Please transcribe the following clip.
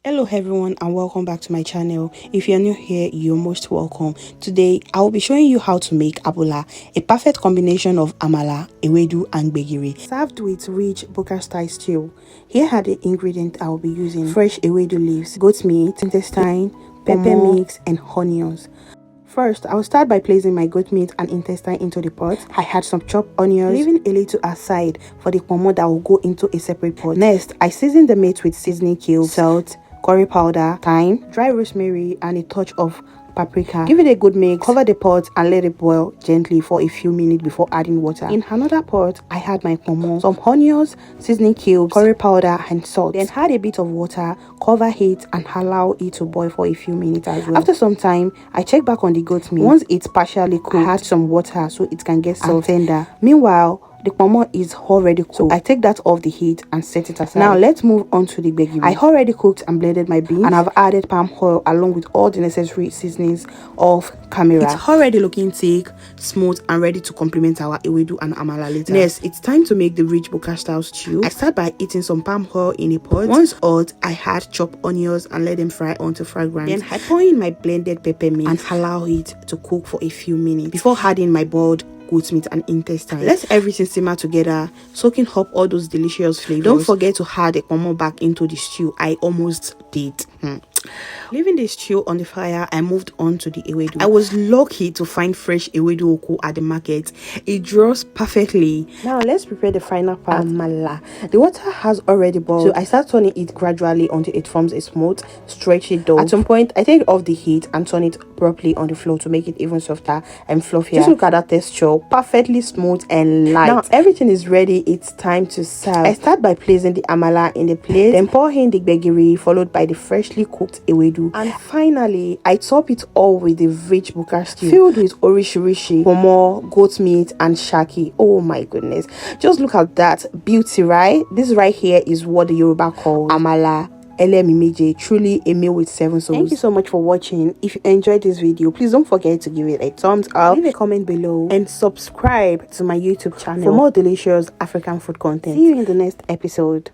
Hello everyone and welcome back to my channel. If you're new here, you're most welcome. Today I will be showing you how to make Abula, a perfect combination of Amala, Ewedu and Gbegiri, served with rich buka-style stew. Here are the ingredients I will be using: fresh Ewedu leaves, goat meat, intestine, pepper mix and onions. First, I will start by placing my goat meat and intestine into the pot. I had some chopped onions, leaving a little aside for the pomo that will go into a separate pot. Next, I season the meat with seasoning cubes, salt, curry powder, thyme, dry rosemary and a touch of paprika. Give it a good mix, cover the pot and let it boil gently for a few minutes before adding water. In another pot, I had my pomo, some onions, seasoning cubes, curry powder and salt. Then add a bit of water, cover it and allow it to boil for a few minutes as well. After some time, I check back on the goat meat. Once it's partially cooked, I add some water so it can get soft and tender. Meanwhile, the pomo is already cooked, so I take that off the heat and set it aside. Now let's move on to the gbegiri. I already cooked and blended my beans and I've added palm oil along with all the necessary seasonings of camera. It's already looking thick, smooth and ready to complement our ewedu and amala later. Next, it's time to make the rich buka-style stew. I start by heating some palm oil in a pot. Once hot, I add chopped onions and let them fry until fragrant. Then I pour in my blended pepper mix and allow it to cook for a few minutes before adding my boiled goat meat and intestine. Let everything simmer together, soaking up all those delicious flavors. Don't forget to add the pomo back into the stew. I almost did. Leaving the stew on the fire, I moved on to the ewedu. I was lucky to find fresh ewedu oko at the market. It draws perfectly. Now let's prepare the final part, amala. The water has already boiled, so I start turning it gradually until it forms a smooth, stretchy dough. At some point, I take off the heat and turn it properly on the floor to make it even softer and fluffier. Just look at that texture, perfectly smooth and light. Now everything is ready. It's time to serve. I start by placing the amala in the plate, then pour in the gbegiri, followed by the freshly cooked ewedu, and finally I top it all with the rich buka stew filled with orishirishi, pomo, goat meat and shaki. Oh my goodness, just look at that beauty, right? This right here is what the Yoruba call amala. Truly a meal with 7 souls. Thank you so much for watching. If you enjoyed this video, please don't forget to give it a thumbs up, leave a comment below and subscribe to my YouTube channel for more delicious African food content. See you in the next episode.